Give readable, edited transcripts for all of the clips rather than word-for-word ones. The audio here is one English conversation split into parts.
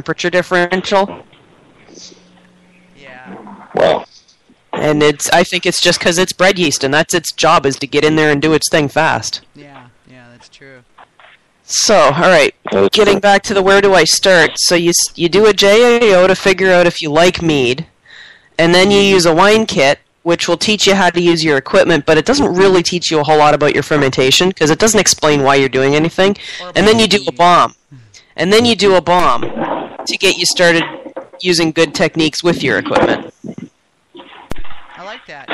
temperature differential. Yeah. Wow. And I think it's just because it's bread yeast, and that's its job, is to get in there and do its thing fast. Yeah, that's true. So, all right, getting back to the where do I start. So you do a JAO to figure out if you like mead, and then you use a wine kit, which will teach you how to use your equipment, but it doesn't really teach you a whole lot about your fermentation, because it doesn't explain why you're doing anything. And then you do a bomb. And then you do a bomb to get you started using good techniques with your equipment. I like that.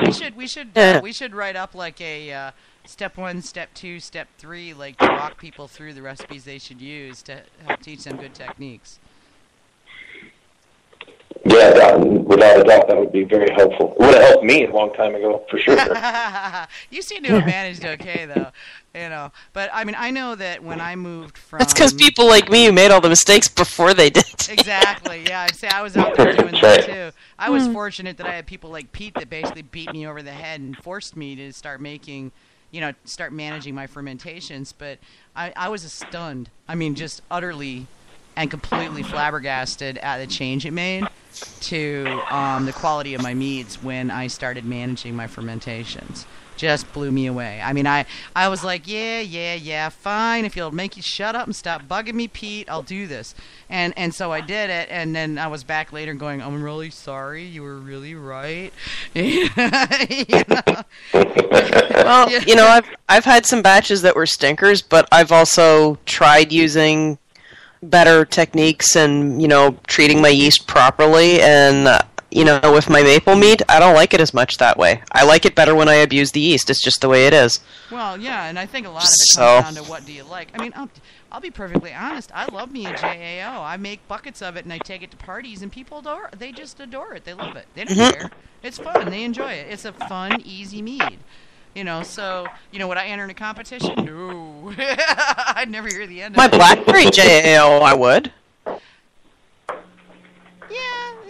We should write up like a step 1, step 2, step 3, like to walk people through the recipes they should use to help teach them good techniques. Yeah, without a doubt, that would be very helpful. It would have helped me a long time ago, for sure. You seem to have managed okay, though. But I mean, I know that when I moved from... That's because people like me who made all the mistakes before they did. Exactly, yeah. I'd say I was out there doing that, too. I was fortunate that I had people like Pete that basically beat me over the head and forced me to start managing my fermentations. But I was stunned. I mean, just utterly and completely flabbergasted at the change it made to the quality of my meads when I started managing my fermentations. Just blew me away. I mean, I was like, yeah, fine. If you'll make you shut up and stop bugging me, Pete, I'll do this. And so I did it, and then I was back later going, I'm really sorry. You were really right. Well, I've had some batches that were stinkers, but I've also tried using better techniques and, treating my yeast properly, and with my maple mead, I don't like it as much that way. I like it better when I abuse the yeast. It's just the way it is. Well, yeah, and I think a lot of it comes down to what do you like. I mean, I'll be perfectly honest. I love me a JAO. I make buckets of it, and I take it to parties, and people they just adore it. They love it. They don't care. It's fun. They enjoy it. It's a fun, easy mead. So, would I enter in a competition? No. I'd never hear the end of my it. My blackberry JAO, I would. Yeah.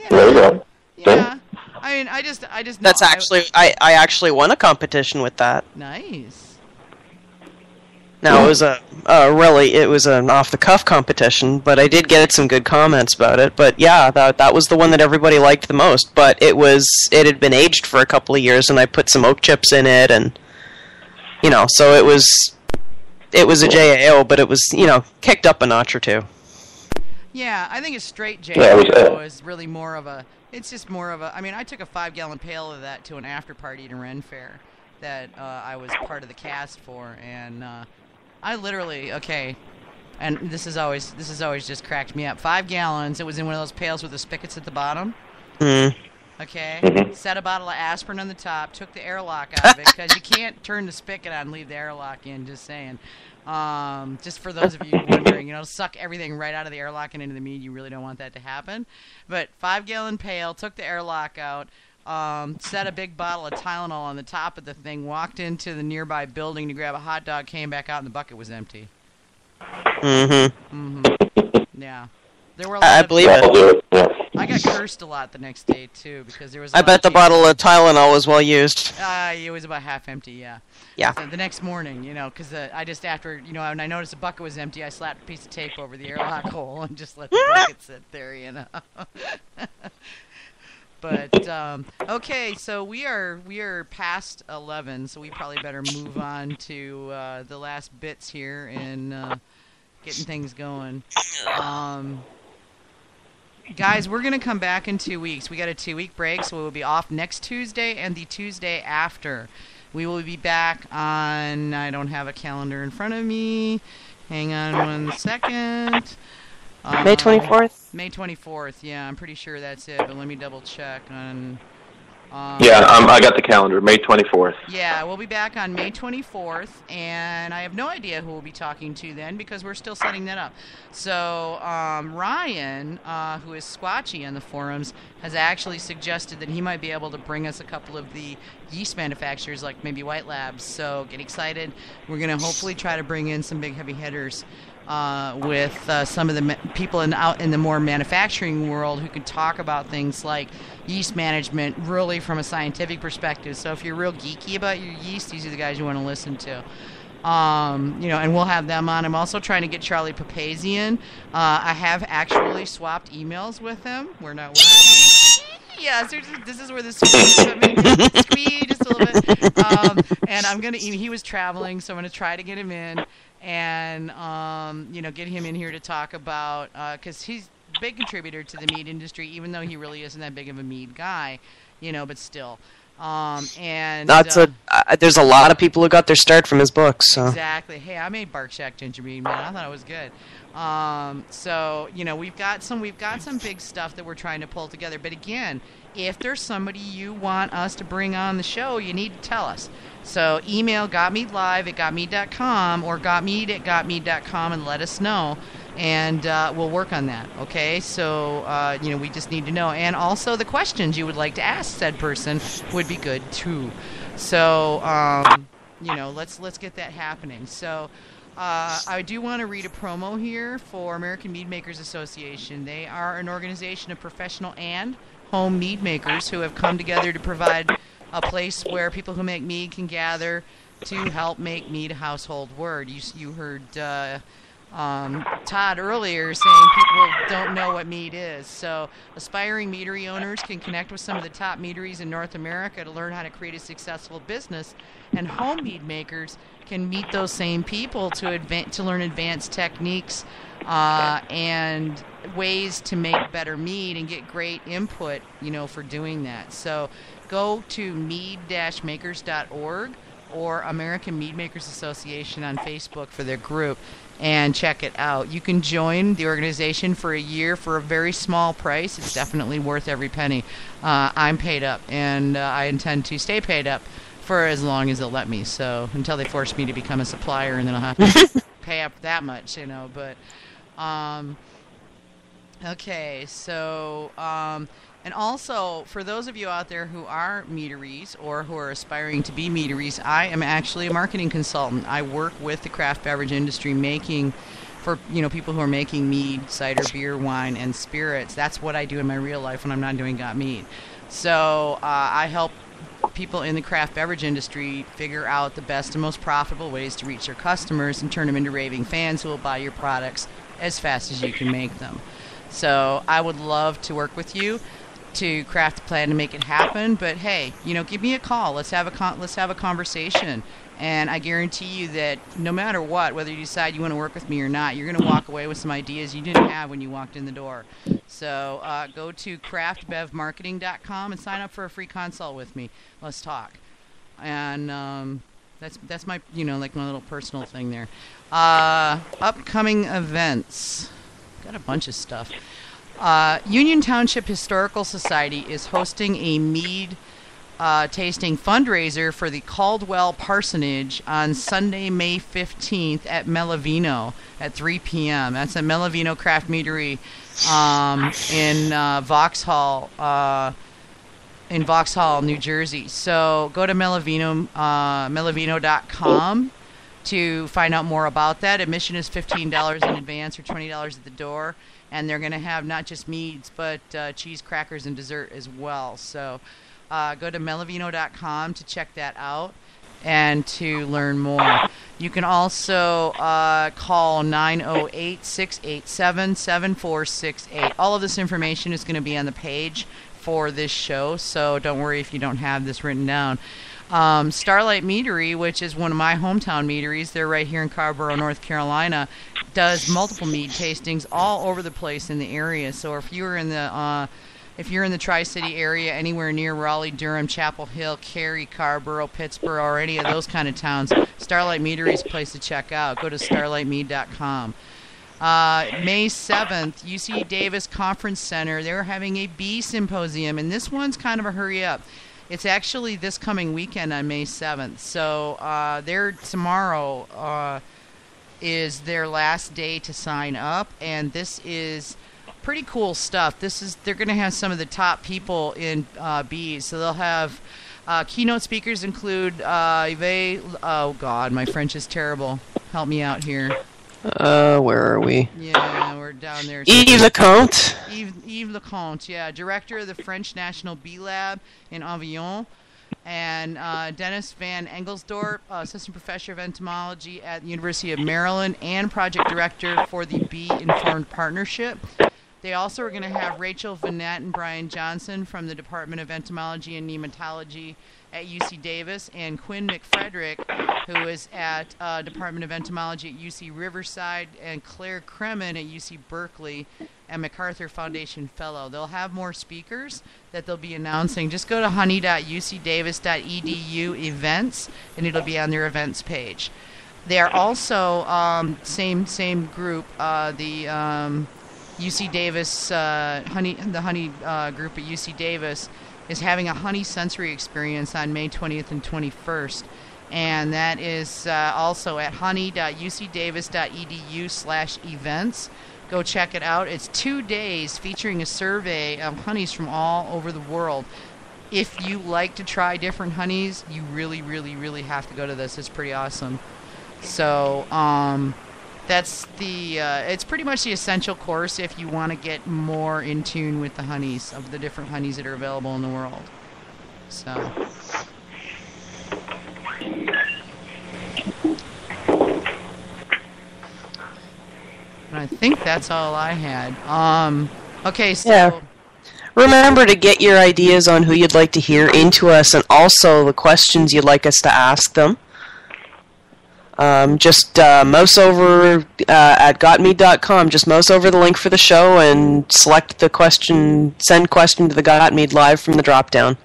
There you go. Yeah, I mean, I just. That's actually, I actually won a competition with that. Nice. Now, it was an off-the-cuff competition, but I did get some good comments about it. But yeah, that was the one that everybody liked the most. But it had been aged for a couple of years, and I put some oak chips in it, and so it was a JAO, but it was kicked up a notch or two. Yeah, I think a straight JAO is really more of a. It's just more of a. I mean, I took a 5-gallon pail of that to an after party at a Ren Fair that I was part of the cast for, and I literally and this has always just cracked me up. 5 gallons. It was in one of those pails with the spigots at the bottom. Okay. Set a bottle of aspirin on the top. Took the airlock out of it because you can't turn the spigot on and leave the airlock in. Just saying. Just for those of you wondering, suck everything right out of the airlock and into the mead. You really don't want that to happen. But 5-gallon pail, took the airlock out, set a big bottle of Tylenol on the top of the thing, walked into the nearby building to grab a hot dog, came back out, and the bucket was empty. Yeah. There were a lot I believe it. I got cursed a lot the next day, too, because there was I bet the bottle of Tylenol was well used. It was about half empty, yeah. Yeah. So the next morning, because I just after, when I noticed the bucket was empty, I slapped a piece of tape over the airlock hole and just let the bucket sit there, But, okay, so we are past 11, so we probably better move on to the last bits here and getting things going. Guys, we're going to come back in 2 weeks. We got a 2-week break, so we will be off next Tuesday and the Tuesday after. We will be back on, I don't have a calendar in front of me. Hang on 1 second. May 24th? May 24th, yeah, I'm pretty sure that's it, but let me double check on... I got the calendar, May 24th. Yeah, we'll be back on May 24th, and I have no idea who we'll be talking to then because we're still setting that up. So Ryan, who is Squatchy on the forums, has actually suggested that he might be able to bring us a couple of the yeast manufacturers, like maybe White Labs. So get excited. We're going to hopefully try to bring in some big heavy hitters with some of the people out in the more manufacturing world who can talk about things like yeast management really from a scientific perspective. So if you're real geeky about your yeast, these are the guys you want to listen to. And we'll have them on. I'm also trying to get Charlie Papazian. I have actually swapped emails with him. We're not working. Yeah, so this is where the squeeze just a little bit. And I'm gonna. He was traveling, so I'm gonna try to get him in, and get him in here to talk about because he's a big contributor to the mead industry, even though he really isn't that big of a mead guy, but still. There's a lot of people who got their start from his books. So. Exactly. Hey, I made Bark Shack ginger mead, man. I thought it was good. We've got some big stuff that we're trying to pull together. But again, if there's somebody you want us to bring on the show, you need to tell us. So email gotmeadlive@gotmead.com or gotmead@gotmead.com and let us know. And we'll work on that, okay? So, we just need to know. And also the questions you would like to ask said person would be good, too. So, let's get that happening. So, I do want to read a promo here for American Mead Makers Association. They are an organization of professional and home mead makers who have come together to provide a place where people who make mead can gather to help make mead a household word. You heard... Todd earlier saying people don't know what mead is. So aspiring meadery owners can connect with some of the top meaderies in North America to learn how to create a successful business, and home mead makers can meet those same people to learn advanced techniques and ways to make better mead and get great input, for doing that. So go to mead-makers.org or American Mead Makers Association on Facebook for their group and check it out. You can join the organization for a year for a very small price. It's definitely worth every penny. I'm paid up, and I intend to stay paid up for as long as they'll let me. So until they force me to become a supplier, and then I'll have to pay up that much, But okay, so and also, for those of you out there who are meaderies or who are aspiring to be meaderies, I am actually a marketing consultant. I work with the craft beverage industry making for, people who are making mead, cider, beer, wine, and spirits. That's what I do in my real life when I'm not doing Got Mead. So I help people in the craft beverage industry figure out the best and most profitable ways to reach their customers and turn them into raving fans who will buy your products as fast as you can make them. So I would love to work with you to craft a plan to make it happen, but hey, give me a call. Let's have a conversation, and I guarantee you that no matter what, whether you decide you want to work with me or not, you're going to walk away with some ideas you didn't have when you walked in the door. So go to craftbevmarketing.com and sign up for a free consult with me. Let's talk. And that's my my little personal thing there. Upcoming events. Got a bunch of stuff. Union Township Historical Society is hosting a mead tasting fundraiser for the Caldwell Parsonage on Sunday, May 15th at Melavino at 3 p.m. That's at Melavino Craft Meadery in Vauxhall, New Jersey. So go to melavino.com to find out more about that. Admission is $15 in advance or $20 at the door. And they're going to have not just meads, but cheese, crackers, and dessert as well. So go to melavino.com to check that out and to learn more. You can also call 908-687-7468. All of this information is going to be on the page for this show, so don't worry if you don't have this written down. Starlight Meadery, which is one of my hometown meaderies, they're right here in Carrboro, North Carolina, does multiple mead tastings all over the place in the area. So if you're in the Tri-City area, anywhere near Raleigh, Durham, Chapel Hill, Cary, Carrboro, Pittsburgh, or any of those kind of towns, Starlight Meadery is a place to check out. Go to starlightmead.com. May 7th, UC Davis Conference Center, they're having a bee symposium, and this one's kind of a hurry up. It's actually this coming weekend on May 7th. So tomorrow is their last day to sign up, and this is pretty cool stuff. They're going to have some of the top people in bees. So they'll have keynote speakers include oh God, my French is terrible. Help me out here. Where are we? Yeah, we're down there. Yves Lecomte, yeah, director of the French National Bee Lab in Avignon. And Dennis Van Engelsdorp, assistant professor of entomology at the University of Maryland and project director for the Bee Informed Partnership. They also are going to have Rachel Vanette and Brian Johnson from the Department of Entomology and Nematology at UC Davis, and Quinn McFrederick, who is at Department of Entomology at UC Riverside, and Claire Kremen at UC Berkeley, and MacArthur Foundation Fellow. They'll have more speakers that they'll be announcing. Just go to honey.ucdavis.edu events, and it'll be on their events page. They are also same group, the UC Davis honey group at UC Davis is having a honey sensory experience on May 20th and 21st. And that is also at honey.ucdavis.edu/events. Go check it out. It's 2 days featuring a survey of honeys from all over the world. If you like to try different honeys, you really, really, really have to go to this. It's pretty awesome. So, that's the, it's pretty much the essential course if you want to get more in tune with the honeys, of the different honeys that are available in the world. So. And I think that's all I had. Okay, so. Yeah. Remember to get your ideas on who you'd like to hear into us, and also the questions you'd like us to ask them. Just mouse over at gotmead.com. Just mouse over the link for the show and select the question, send question to the Got Mead live from the drop-down.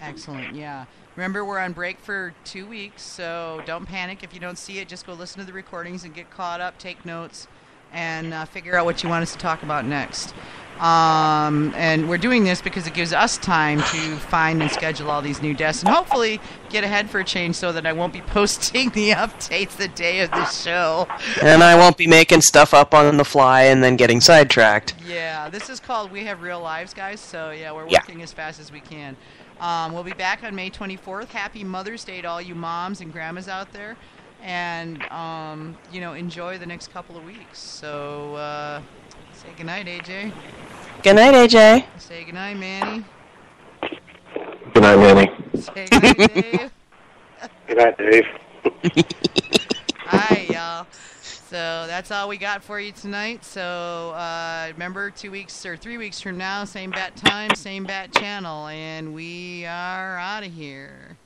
Excellent, yeah. Remember, we're on break for 2 weeks, so don't panic if you don't see it. Just go listen to the recordings and get caught up, take notes, and figure out what you want us to talk about next. And we're doing this because it gives us time to find and schedule all these new guests, and hopefully get ahead for a change so that I won't be posting the updates the day of the show. And I won't be making stuff up on the fly and then getting sidetracked. Yeah, this is called We Have Real Lives, guys, so yeah, we're working as fast as we can. We'll be back on May 24th. Happy Mother's Day to all you moms and grandmas out there. And, enjoy the next couple of weeks. So, say goodnight, AJ. Good night, AJ. Say goodnight, Manny. Good night, Manny. Say goodnight, Dave. Good night, Dave. All right, y'all. So that's all we got for you tonight. So remember, 2 weeks or 3 weeks from now, same bat time, same bat channel, and we are out of here.